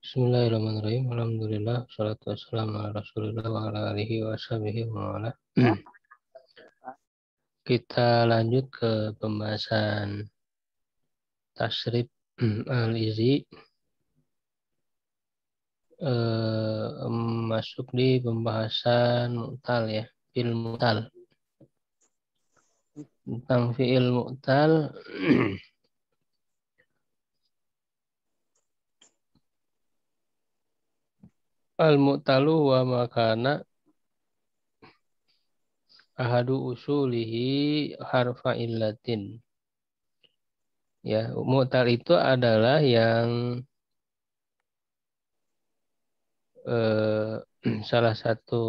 Bismillahirrahmanirrahim. Alhamdulillah. Salatu wassalamu ala Rasulillah wa ala alihi wa sahbihi wa ala. Kita lanjut ke pembahasan tasrif al-izi. Masuk di pembahasan mu'tal ya. Fi'il mu'tal. Tentang fi'il mu'tal. Al-mu'talu wa makana ahadu usulihi harfa illatin. Ya, mu'tal itu adalah yang salah satu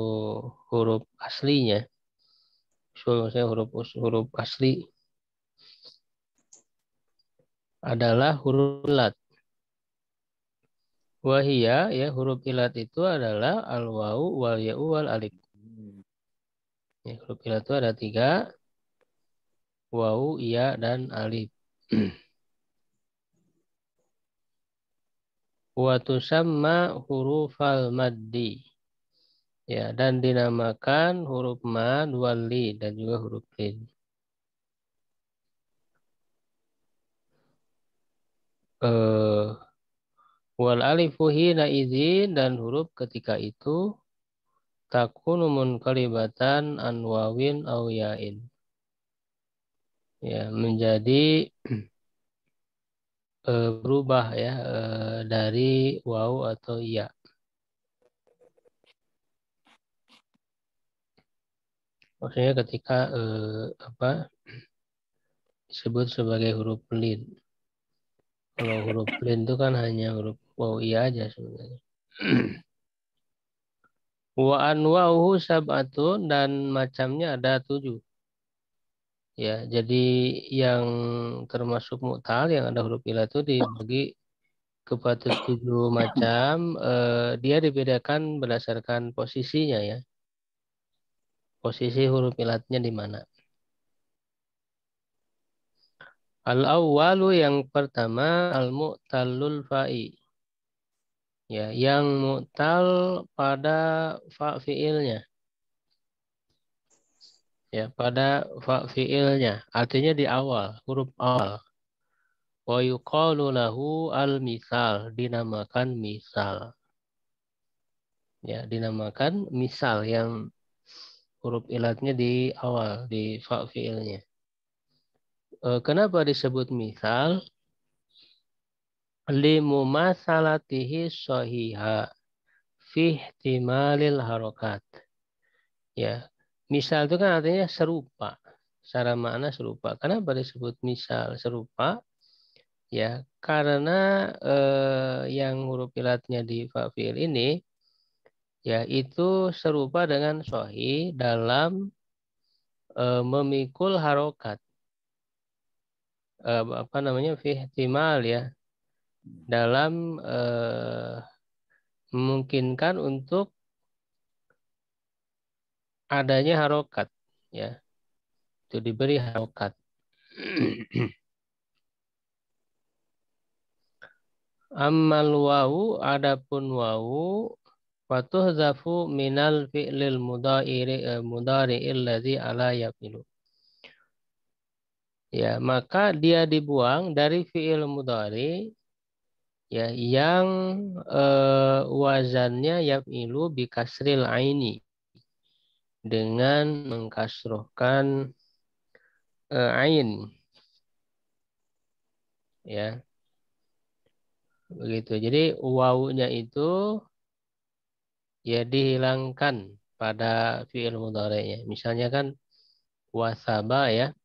huruf aslinya. Maksudnya huruf asli adalah huruf ilat. Wahia ya huruf ilat itu adalah al-wawu wal ya'u wal alif. Ya, huruf ilat itu ada 3, wawu, ya, dan alif. Wa tusamma hurufal maddi. Ya, dan dinamakan huruf mad, wal li, dan juga huruf lin. Wal alifu hina izin, dan huruf ketika itu takunu munqalibatan an wawin aw yain. Ya, menjadi berubah ya dari waw atau ya. Maksudnya ketika disebut sebagai huruf lin. Kalau huruf lin itu kan hanya huruf waw iya aja sebenarnya. Wa anwa'uhu sab'atun, dan macamnya ada 7. Ya, jadi yang termasuk mu'tal yang ada huruf ilah itu dibagi kepada 7 macam. Dia dibedakan berdasarkan posisinya ya. Posisi huruf ilatnya di mana. Al-awwalu yang pertama al-mu'talul fa'i. Ya, yang mu'tal pada fa fi'ilnya. Ya, pada fa fi'ilnya. Artinya di awal, huruf awal. Wa yuqalu lahu al-misal, dinamakan misal. Ya, dinamakan misal yang huruf ilatnya di awal, di fa fi'ilnya. Kenapa disebut misal? Limumasalatihi shahiha fi ihtimalil harokat. Ya, misal itu kan artinya serupa. Secara makna serupa. Kenapa disebut misal serupa? Ya, karena yang huruf ilatnya di fa fi'il ini ya itu serupa dengan sahih dalam memikul harokat. Apa namanya? Fi ihtimal ya. Dalam memungkinkan untuk adanya harokat ya, itu diberi harokat. Ammal wawu, adapun wawu fatuhzafu minal fi'lil mudhari'il ladzi ala yafilu. Ya, maka dia dibuang dari fi'il mudhari ya yang wazannya yafilu bikasril aini, dengan mengkasrohkan ain ya. Begitu. Jadi wawunya itu ya dihilangkan pada fi'il mudhari'nya. Misalnya kan wasaba ya.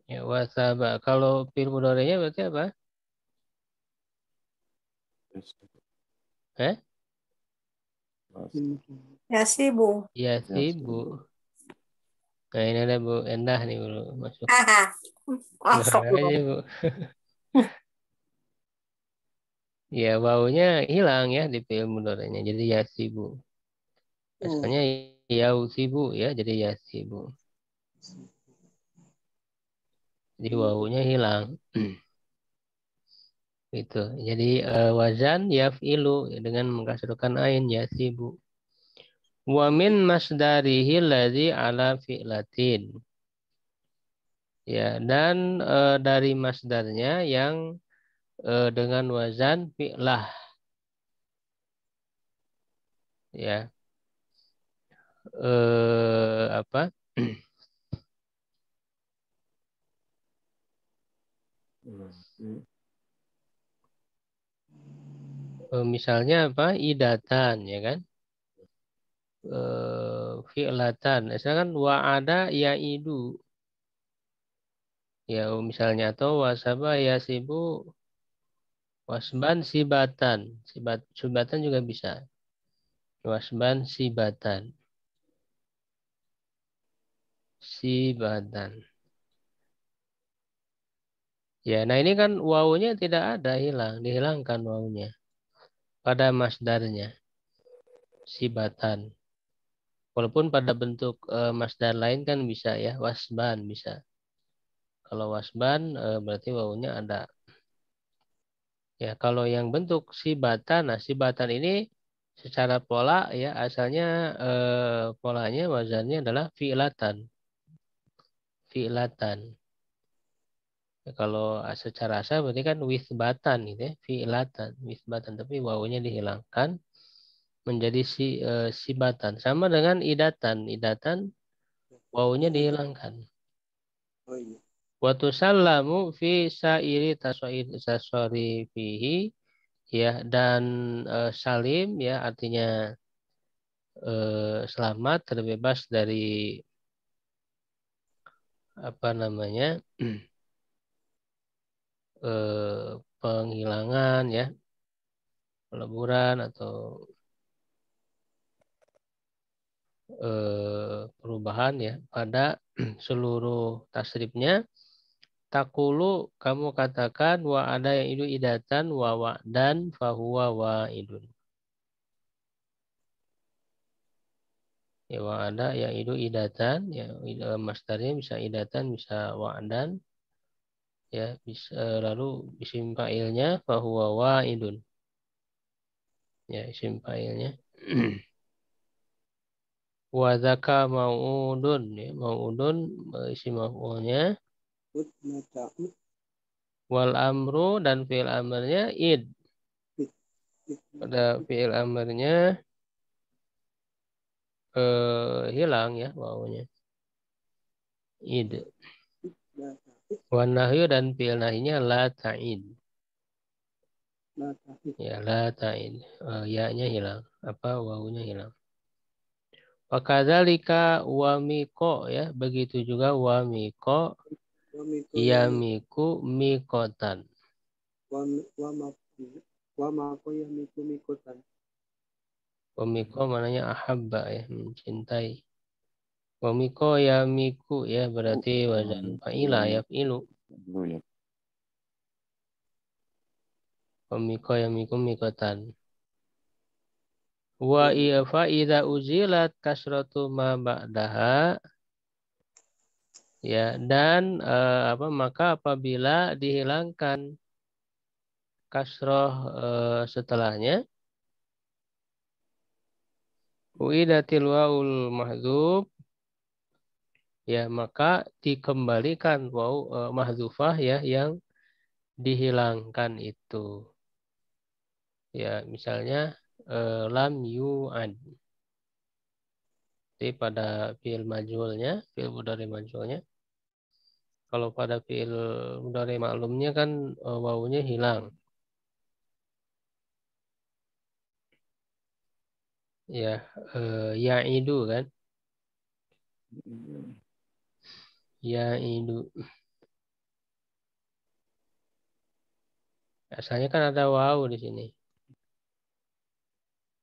Ya wasaba. Kalau fi'il mudhari'nya berarti apa? Ya sih, Bu. Ya sih, Bu. Nah, ini ada Bu Endah nih Bu masuk. Masuk Aja, Bu. Ya wawunya hilang ya di fi'il mudhari'nya. Jadi ya sih, Bu. Asalnya yausibu ya, jadi yasibu. Jadi wawunya hilang. Gitu. Jadi wazan yaf'ilu dengan mengkasrahkan ain yasibu. Wa min masdarihi alladzi ala fi'latin. Ya, dan dari masdarnya yang dengan wazan fi'lah. Ya. Apa? Misalnya apa? Idatan, ya kan? Fi'latan. Misalkan wa'ada ya'idu. Ya, misalnya atau wasaba yasibu wasban sibatan. Sibatan juga bisa. Wasban sibatan. Sibatan. Ya, nah ini kan wawunya tidak ada, hilang, dihilangkan wawunya pada masdarnya, sibatan. Walaupun pada bentuk masdar lain kan bisa ya, wasban bisa. Kalau wasban berarti wawunya ada. Ya, kalau yang bentuk sibatan, nah sibatan ini secara pola ya asalnya polanya wazannya adalah fi'latan. Fi'latan. Ya, kalau secara asal berarti kan wisbatan gitu ya, fi'latan, wisbatan, tapi wawunya dihilangkan menjadi sibatan. Sama dengan idatan. Idatan wawunya dihilangkan. Oh iya. Wa tusallamu fi sa'iri tasarifihi ya, dan salim ya artinya selamat, terbebas dari apa namanya penghilangan ya, peleburan atau perubahan ya pada seluruh tasrifnya. Takulu kamu katakan wa ada yang itu idatan wa dan fahuwa wa idun. Ya wa ada yang itu idatan ya, masdarnya bisa idatan bisa wa dan ya, bisa lalu isim fa'ilnya fahuwa wa idun. Ya isim fa'ilnya. Wa dzaka mau'udun ya, mau'udun isim maf'ulnya. Wal amru dan fi'il amarnya id. Pada fi'il amarnya hilang ya wawunya. Id. Wan nahyu dan fi'il nahinya la ta'id. Ya la ta'id. Ya-nya hilang. Apa wawunya hilang. Wakadzalika wamiko ya, begitu juga wamiko yamiku mikotan. Wamiko mananya ahabba ya, mencintai. Wamiko yamiku ya berarti wazan fa'ila ya fi'lu. Wamiko yamiku mikotan. Wa fa idza uzilat kasratu ma ba'daha ya, dan maka apabila dihilangkan kasroh setelahnya, uidatil waul mahdzub ya, maka dikembalikan waw mahdzufah ya yang dihilangkan itu. Ya, misalnya lam yu'ad. Jadi pada fi'il majhulnya, fi'il mudhari majhulnya, kalau pada fi'il mudhari maklumnya kan wawunya hilang. Ya, ya'idu kan? Ya'idu. Asalnya kan ada wawu di sini.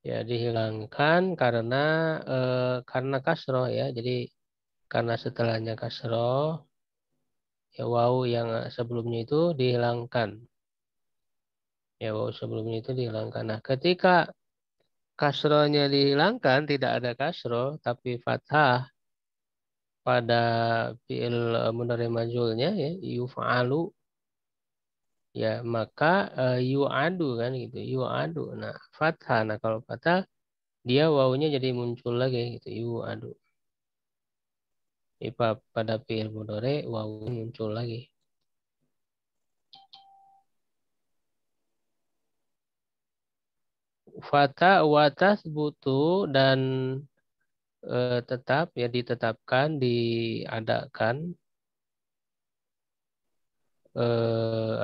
Ya, dihilangkan karena kasroh ya. Jadi karena setelahnya kasroh, ya wawu yang sebelumnya itu dihilangkan. Ya, wawu sebelumnya itu dihilangkan. Nah, ketika kasrohnya dihilangkan, tidak ada kasroh, tapi fathah. pada fi'il mudhari majhulnya ya yuf'alu ya maka yu'adu kan gitu yu'adu. Nah fathah, nah kalau fathah dia wawunya jadi muncul lagi gitu yu'adu. Pada fi'il mudhari wawunya muncul lagi. Fata watas butuh dan tetap ya ditetapkan diadakan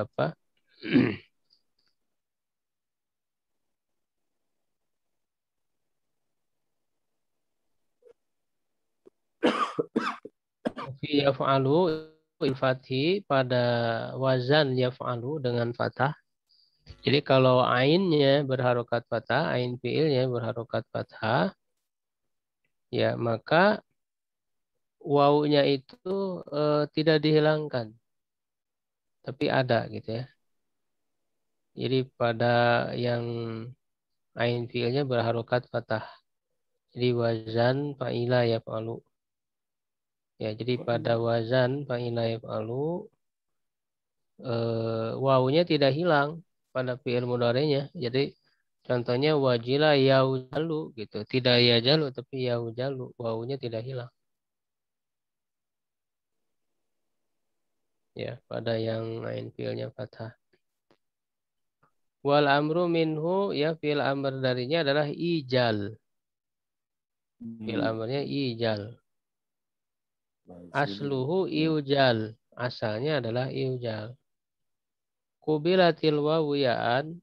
apa fi yaf'alu fathi pada wazan yaf'alu dengan fathah. Jadi kalau ainnya berharokat fathah, ain fiilnya berharokat fathah, ya maka wawunya itu tidak dihilangkan, tapi ada gitu ya. Jadi pada yang ain fiilnya berharokat fathah. Jadi wazan fa'ila yaf'alu. Ya, jadi pada wazan fa'ila yaf'alu wawunya tidak hilang pada fi'il mudhari'nya. Jadi contohnya wajila yaujalu gitu. Tidak yajalu tapi yaujalu. Wawunya tidak hilang. Ya, pada yang ain fi'ilnya fathah. Wal amru minhu ya fi'il amr darinya adalah ijal. Fi'il amrnya ijal. Asluhu iujal. Asalnya adalah iujal. Kubilatil wawu ya'an.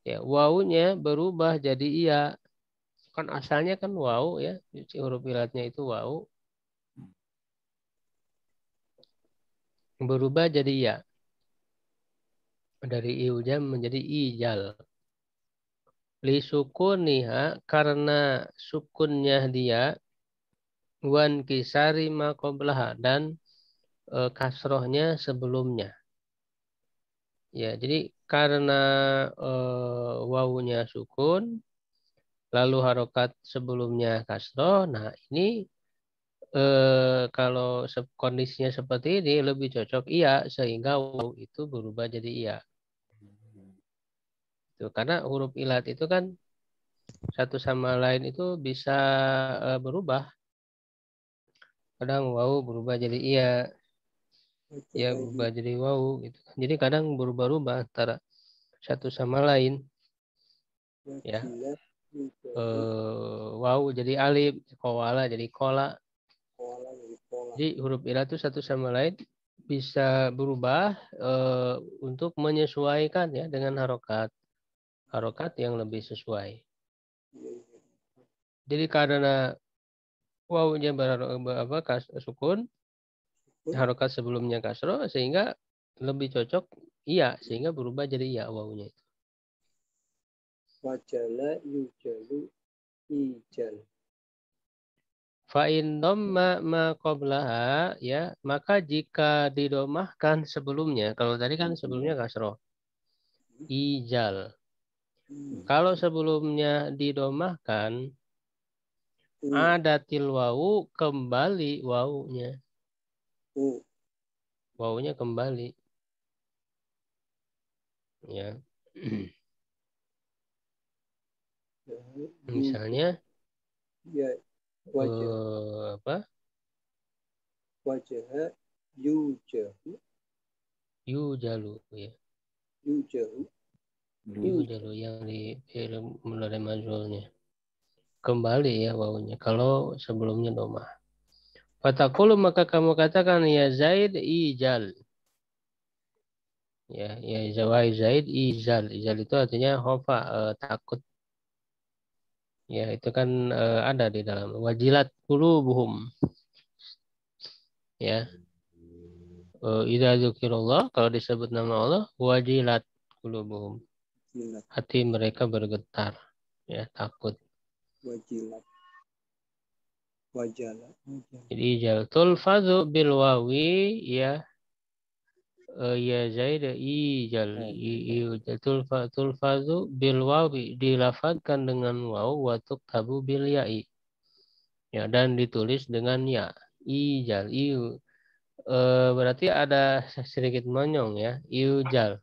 Ya, wawunya berubah jadi iya. Kan asalnya kan wawu ya. Huruf ilatnya itu wawu. Berubah jadi iya. Dari iujal menjadi ijal. Li sukuniha karena sukunnya dia. Wan kisari ma qablaha dan kasrohnya sebelumnya. Ya, jadi karena wawunya sukun, lalu harokat sebelumnya kasroh. Nah, ini kalau kondisinya seperti ini lebih cocok iya, sehingga wawu itu berubah jadi iya. Itu karena huruf ilat itu kan satu sama lain itu bisa berubah. Kadang wawu berubah jadi iya, ya berubah jadi wawu gitu. Jadi kadang berubah-ubah antara satu sama lain. Ya, wawu jadi alif, koala jadi kola. Jadi huruf ilat itu satu sama lain bisa berubah untuk menyesuaikan ya dengan harokat yang lebih sesuai. Jadi karena wawunya sukun, harokat sebelumnya kasro sehingga lebih cocok iya sehingga berubah jadi iya wawunya itu. Wajala yujalu ijal. Fa'in domma ma qablaha ya maka jika didomahkan sebelumnya, kalau tadi kan sebelumnya kasro ijal. Kalau sebelumnya didomahkan adatil wawu kembali wawunya. Wawunya kembali. Ya. Misalnya ya wajah apa? Wajah yujahu Yujalu ya. Yujalu yang di film mulai majulnya. Kembali ya wawunya kalau sebelumnya domah. Fatakulu maka kamu katakan ya Zaid ijal. Ya Zawai Zaid ijal. Ijal itu artinya khofa takut. Ya itu kan ada di dalam wajilat qulubuhum. Ya. Idza dzukirallah kalau disebut nama Allah wajilat qulubuhum. Hati mereka bergetar. Ya, takut. wajilat wajala. Jadi ijal tulfazu bil wawi ya ya Zaid ijal tulfazu bil wawi dilafadzkan dengan waw wa tuktabu bil ya'i. Ya dan ditulis dengan ya. Ijal. Berarti ada sedikit monyong ya. Iujal.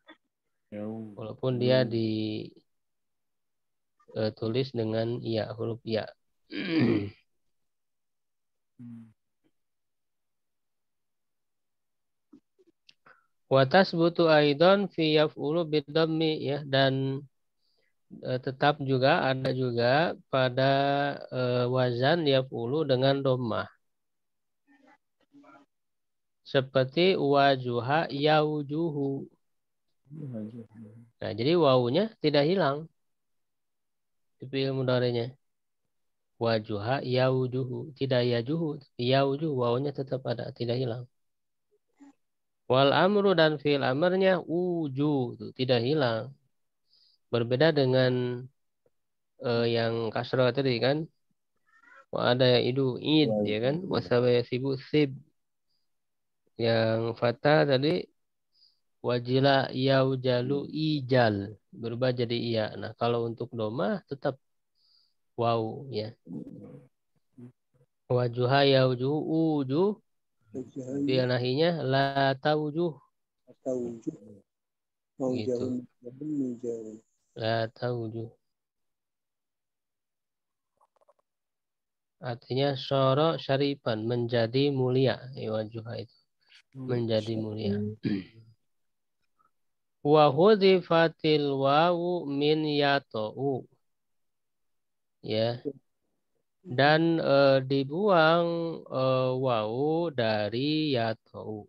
Walaupun dia ditulis dengan iya, huruf iya. Watas butuh aidon fi yaf'ulu bidhammi ya, dan tetap juga ada juga pada wazan yaf'ulu dengan dhammah. Seperti wajuha yaujuhu. Nah, jadi wawunya tidak hilang di fi'il mudhari'nya. Wajuha yaujuhu, tidak yajuhu, yaujuhu, wawunya tetap ada, tidak hilang. Wal amru dan fi'il amarnya uju, tidak hilang. Berbeda dengan yang kasrah tadi kan. Ada yang idu id ya kan. Wasaba yasibu sib. Yang fatah tadi wajila yaujalu ijal, berubah jadi iya. Nah, kalau untuk doma tetap waw ya. Wajuha yaujuhu uju, fi'il nahinya la taujuh Taujuh. Mau gitu. jauh. La taujuh. Artinya soro syarifan, menjadi mulia. Wajuha itu menjadi mulia. Wa hudzifatil wawu min yata'u. Ya. Dan dibuang wawu dari yata'u.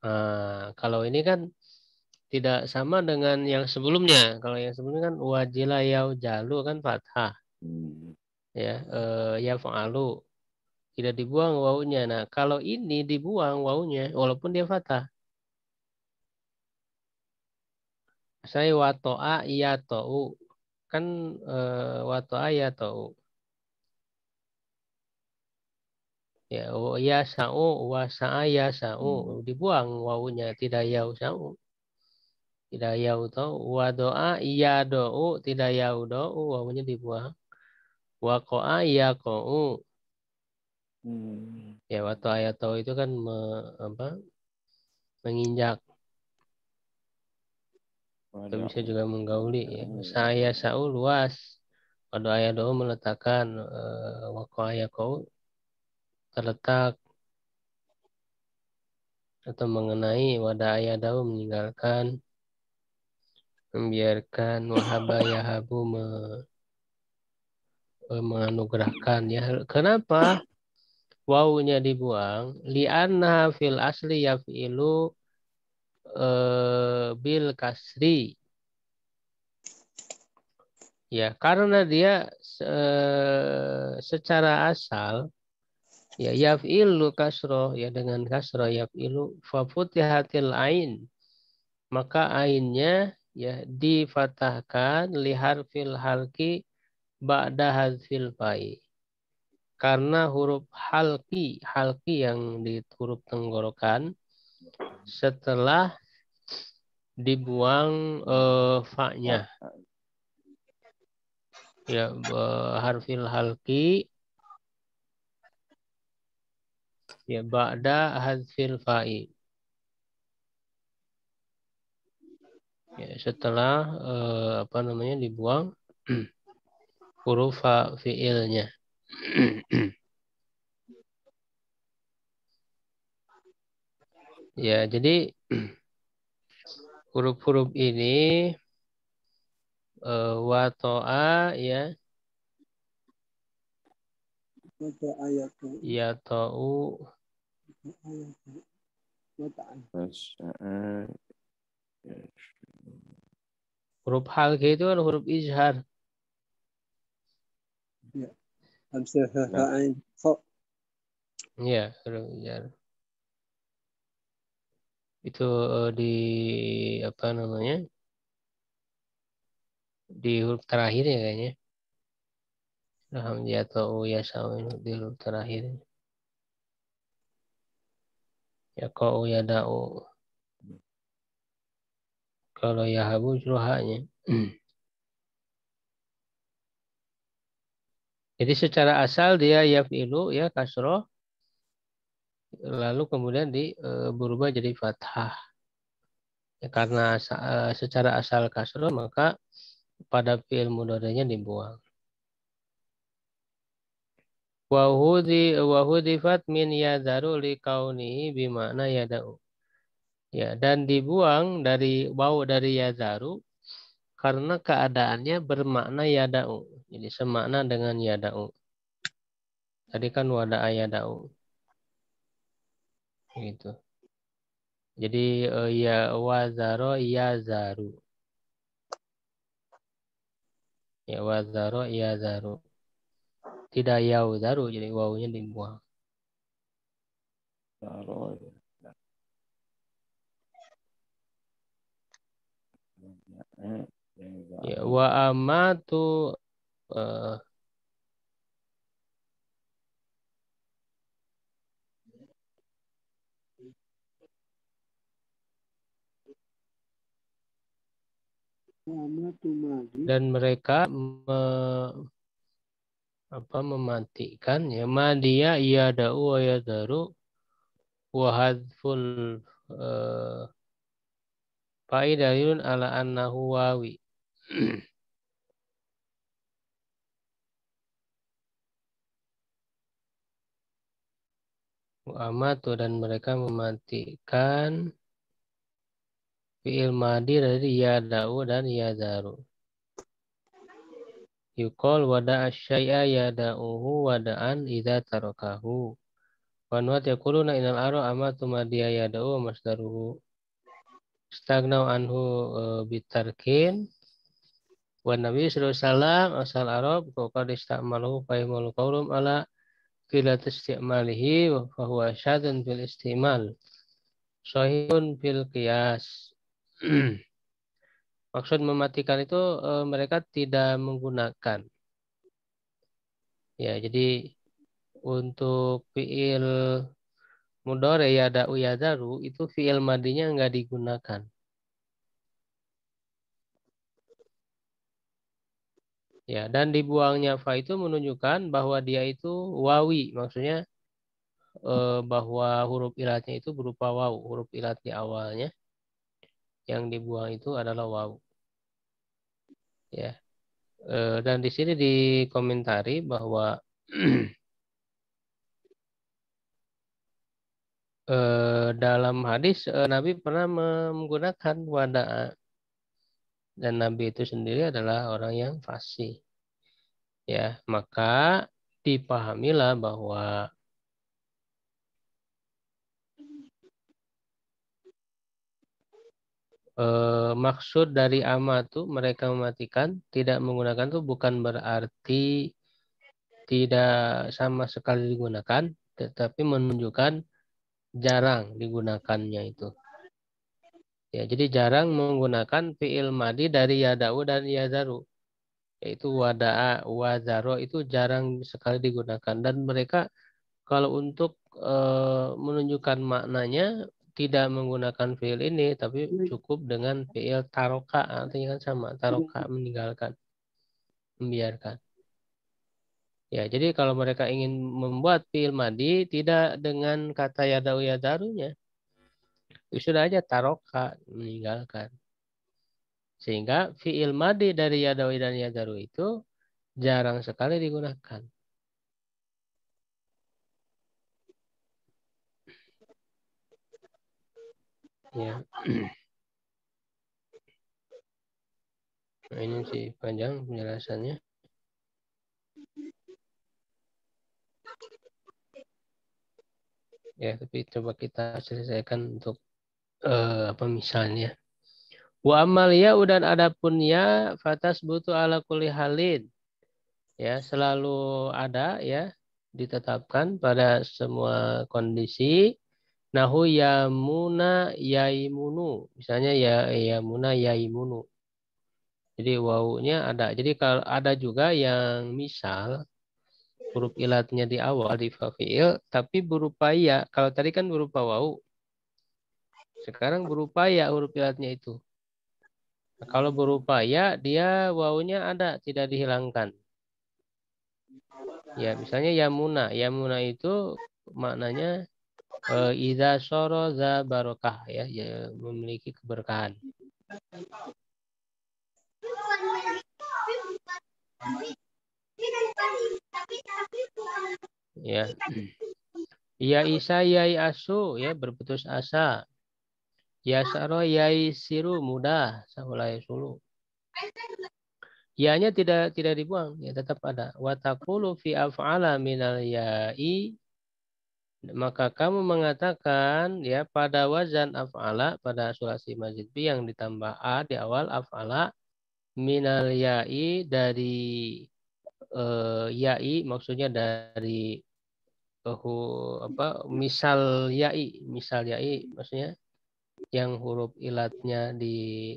Nah, kalau ini kan tidak sama dengan yang sebelumnya. Kalau yang sebelumnya kan wajila yaujalu kan fathah. Ya, yaf'alu. Tidak dibuang wawunya. Nah, kalau ini dibuang wawunya walaupun dia fathah. Saya wato'a yata'u. Kan wato'a yata'u. Ya, ya sa'u wa sa'a ya sa'u. Dibuang wawunya, tidak yau sa'u. Tidak yau tau. Wa do'a ya do'u, tidak yau do'u, wawunya dibuang. Wa ko'a ya ko'u. Ya, waktu ayat tau itu kan menginjak. Atau bisa juga menggauli ya. Saya sa'u luas. Pada ayat do'u meletakkan wa ko'a ya ko'u terletak atau mengenai, wadah ayat do'u meninggalkan, membiarkan, wahaba yahabu menganugerahkan ya. Kenapa wawunya dibuang? Li'anna fil asli yaf'ilu bil kasri. Ya, karena dia secara asal ya yaf'ilu kasroh ya, dengan kasroh yaf'ilu fa futihatil ain, maka ainnya ya difatahkan li harfil halki ba'da hadfil fai. Karena huruf halki yang di huruf tenggorokan setelah dibuang fa-nya. Ya, harfil halki ya ba'da hadfil fa'i. Ya, setelah dibuang huruf fi'ilnya. Ya, jadi huruf-huruf ini wato'a ya, ya ta'u, huruf halki itu kan huruf izhar. Ya. Hamzah ha'ain kha. Ya, huruf izhar. Itu di di huruf terakhir ya kayaknya. Alhamdulillah ta'u ya sa'u di huruf terakhir. Ya ka'u ya da'u. Kalau ya habu hanya. Jadi secara asal dia yaf'ilu ya kasroh, lalu kemudian berubah jadi fathah. Ya, karena secara asal kasroh maka pada fi'il mudhari'nya dibuang. Wahudifat min yadharu liqaunihi bimana yada'u. Ya, dan dibuang dari waw dari yadharu karena keadaannya bermakna yada'u. Jadi semakna dengan yada'u. Tadi kan wada'a yada'u. Gitu. Jadi ya wazaro yazaru. Ya wazaro yazaru. Tidak yauzaru, jadi wawunya dibuang. Taruh. Ya wa amatu eh, Amatu madi. dan mereka mematikan ya madia yada'u wa yadaru wa hadful faidalun ala annahu wawi. Amatu dan mereka mematikan fi'il madi dari yada'u dan yadaru. Yuqal wada'a syai'a yada'uhu wada'an idza tarakahu. Wa nuat yaquluna inal aro amatu madiya yada'u wa masdaruhu. Stagnau anhu bitarkin. Wa Nabi sallallahu alaihi wasallam asal Arab qad istamaluhu fahimul qawlum ala qilat istimalihi wa huwa syadun fil istimal. Sahihun fil qiyas. Maksud mematikan itu mereka tidak menggunakan. Ya, jadi untuk fiil mudhari yada'u yadaru itu fiil madinya enggak digunakan. Ya, dan dibuangnya fa itu menunjukkan bahwa dia itu wawi, maksudnya bahwa huruf ilatnya itu berupa waw, huruf ilat di awalnya yang dibuang itu adalah waw. Ya. Dan di sini dikomentari bahwa dalam hadis Nabi pernah menggunakan wada'a dan Nabi itu sendiri adalah orang yang fasih. Ya, maka dipahamilah bahwa maksud dari amatu mereka mematikan tidak menggunakan itu bukan berarti tidak sama sekali digunakan, tetapi menunjukkan jarang digunakannya itu. Ya, jadi jarang menggunakan fi'il madi dari yada'u dan yadaru. Yaitu wada'a, wazaro itu jarang sekali digunakan. Dan mereka kalau untuk menunjukkan maknanya tidak menggunakan fi'il ini, tapi cukup dengan fi'il taroka. Artinya kan sama, taroka meninggalkan, membiarkan. Ya, jadi kalau mereka ingin membuat fi'il madi tidak dengan kata yada'u yadarunya, sudah aja taroka meninggalkan. Sehingga fi'il madi dari yadawi dan yadaru itu jarang sekali digunakan. Ya. Nah, ini sih panjang penjelasannya. Ya, tapi coba kita selesaikan untuk apa misalnya. Wa amal ya dan adapun ya fatas butuh ala kulli halin. Ya, selalu ada ya ditetapkan pada semua kondisi. Nahu yamuna yaimunu. Misalnya ya yamuna yaimunu. Jadi wawunya ada. Jadi kalau ada juga yang misal huruf ilatnya di awal di fa'il tapi berupa ya. Kalau tadi kan berupa wawu. Sekarang berupa ya huruf ilatnya itu. Nah, kalau berupa ya dia wawunya ada, tidak dihilangkan. Ya, misalnya yamuna. Yamuna itu maknanya idza soro za barokah ya, ya, memiliki keberkahan. Ya. Ya isa yai asu ya berputus asa. Ya saro yai siru mudah saulai sulu. Ya-nya tidak dibuang, ya tetap ada. Wa taqulu fi af'ala minal ya'i, maka kamu mengatakan ya pada wazan af'ala pada sulasi mazid bi yang ditambah a di awal af'ala minal ya'i dari ya'i maksudnya dari misal ya'i maksudnya yang huruf ilatnya di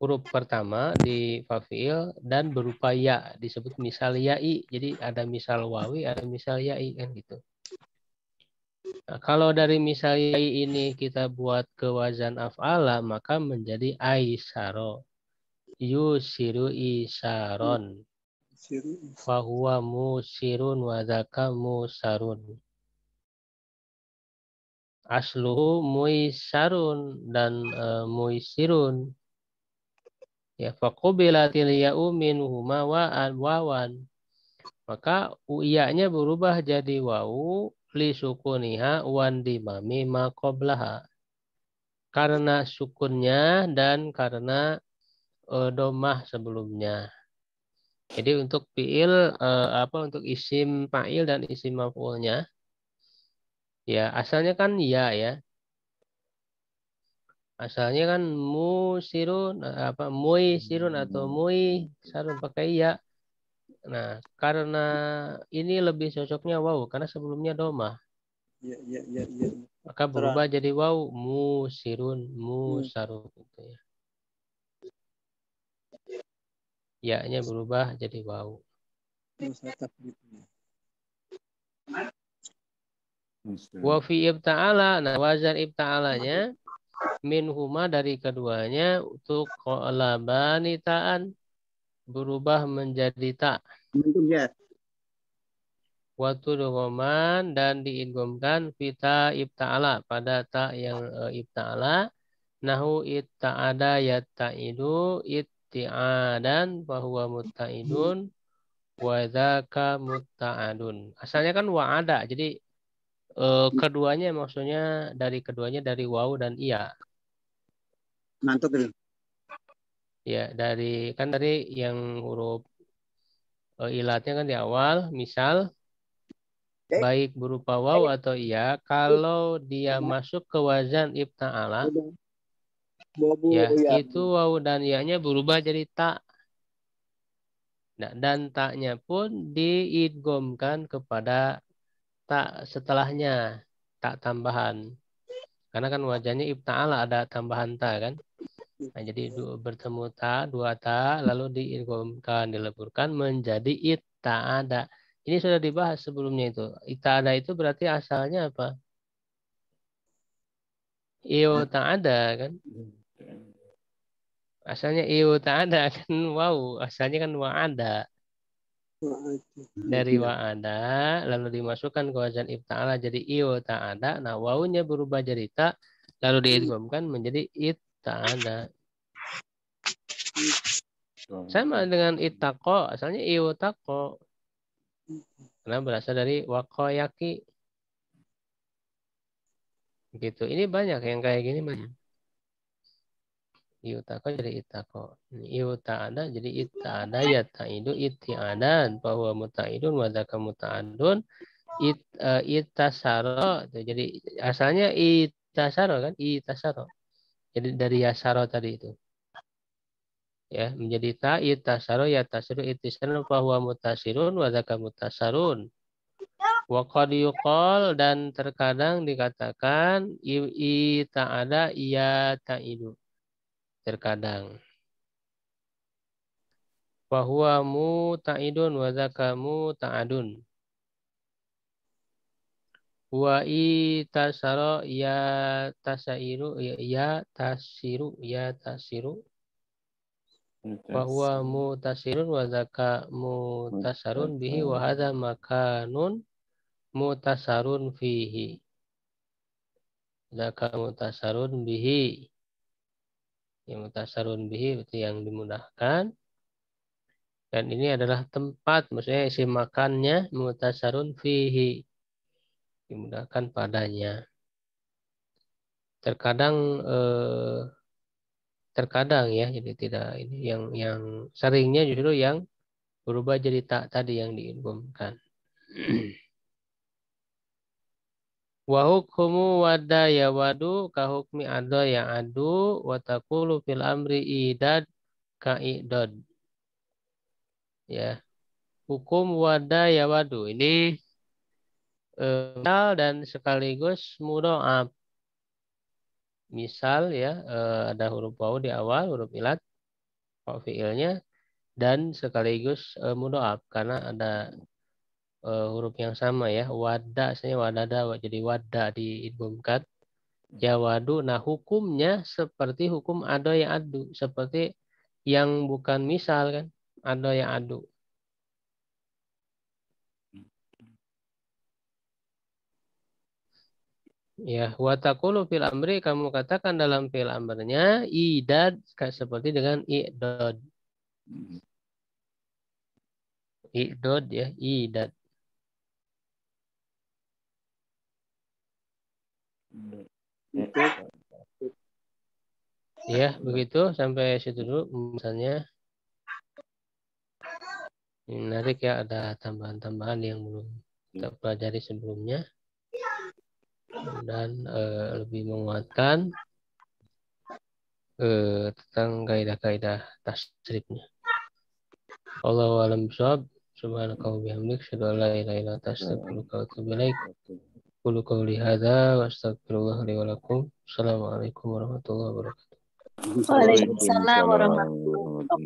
huruf pertama di fa'il dan berupa ya disebut misal ya'i. Jadi ada misal wawi, ada misal ya'i kan gitu. Nah, kalau dari misal ya'i ini kita buat ke wazan af'ala maka menjadi aisaro. Yusiru isaron. Fahuwa musirun wadaka musarun. Asluhu muisarun dan muisirun. Ya, faqobilatil ya'u minhuma wawan. Maka iya-nya berubah jadi wawu li sukuniha wan dimami ma qablaha. Karena sukunnya dan karena domah sebelumnya. Jadi untuk fiil untuk isim fa'il dan isim maf'ulnya ya asalnya kan ya. Asalnya kan musirun muisirun atau sarun pakai ya. Nah, karena ini lebih cocoknya waw karena sebelumnya domah. Ya. Maka berubah jadi waw musirun musarun gitu ya. Ya-nya berubah jadi waw. Wa fi ibta'ala, nah wazan ibta'alanya minhuma dari keduanya untuk qalabani ta'an berubah menjadi ta. Waktu dogoman dan diidgomkan fita ibta'ala pada ta yang ibta'ala. Nahu itta'ada yatta'idu itti'adan bahwa mutta'idun wa dzaka mutta'adun. Asalnya kan wa'ada. Jadi keduanya maksudnya dari keduanya dari waw dan iya. Mantuk itu. Ya, dari yang huruf ilatnya kan di awal, misal baik berupa waw atau iya, kalau dia masuk ke wazan ibta'ala, ya itu waw dan iya-nya berubah jadi ta. Nah, dan taknya pun diidgomkan kepada tak setelahnya, tak tambahan. Karena kan wajahnya ibta'ala ada tambahan ta kan. Nah, jadi bertemu ta, dua ta, lalu diidgomkan, dileburkan menjadi itta'ada. Ini sudah dibahas sebelumnya itu. Itta'ada itu berarti asalnya apa? Iyo ta'ada kan. Asalnya iyo ta'ada kan wow. Asalnya kan wa'ada. Dari wa'ada lalu dimasukkan ke wazan ibta'ala jadi iyo ta'ada. Nah wawunya berubah jadi ta lalu diidghamkan menjadi itta'ada. Sama dengan ittaqo, asalnya iyo taqo. Karena berasal dari waqayaki. Gitu. Ini banyak yang kayak gini banyak. Iutako jadi itako. Iuta'ada jadi itta'ada yatta'idu itti'adan bahwa muta'idun wadaka muta'adun itasaro. Jadi asalnya itasaro kan? Itasaro. Jadi dari yasaro tadi itu. Ya, menjadi ta itasaro yatasiru itisaro bahwa mutasirun wadaka mutasarun. Wa qad yuqal dan terkadang dikatakan ita'ada iya ta'idu. Terkadang. Fahuwa muta'idun wa dzaka muta'adun. Wa itasara ya tasairu ya tasiru ya tasiru. wa huwa mutasirun wa dzaka mutasarun bihi wa hadza makanun mutasarun fihi. Dzaka mutasarun bihi. Yang mutasarun bihi itu yang dimudahkan. Dan ini adalah tempat, maksudnya isi makannya mutasarun fihi, dimudahkan padanya. Terkadang ya, jadi tidak ini yang seringnya justru yang berubah jadi tak tadi yang diidghamkan. Wa hukmu wada ya wadu ka hukmi ada ya adu wa taqulu fil amri idad ka idad. Ya. Hukum wada ya wadu ini dan sekaligus mudhoaf. Misal ya ada huruf waw di awal, huruf ilat fiilnya dan sekaligus mudhoaf karena ada huruf yang sama ya. Wada sebenarnya wadada jadi wada diidghamkan. Ya wadu. Nah, hukumnya seperti hukum ada yang adu, seperti yang bukan misal kan, ada yang adu. Ya, wa taqulu fil amri, kamu katakan dalam fil amrnya idad seperti dengan i'dad. I'dad ya, idad. Ya, begitu sampai situ dulu misalnya. Menarik ya, ada tambahan-tambahan yang belum kita pelajari sebelumnya. Dan lebih menguatkan tentang kaidah-kaidah tasrifnya. Allahu a'lam bishawab. Subhanaka wa bihamdik, asyhadu an la ilaha illa anta, astaghfiruka wa atubu ilaik. Qulu qawli hadza wa astaghfirullah li wa lakum. Assalamualaikum warahmatullahi wabarakatuh. Waalaikumsalam warahmatullahi wabarakatuh.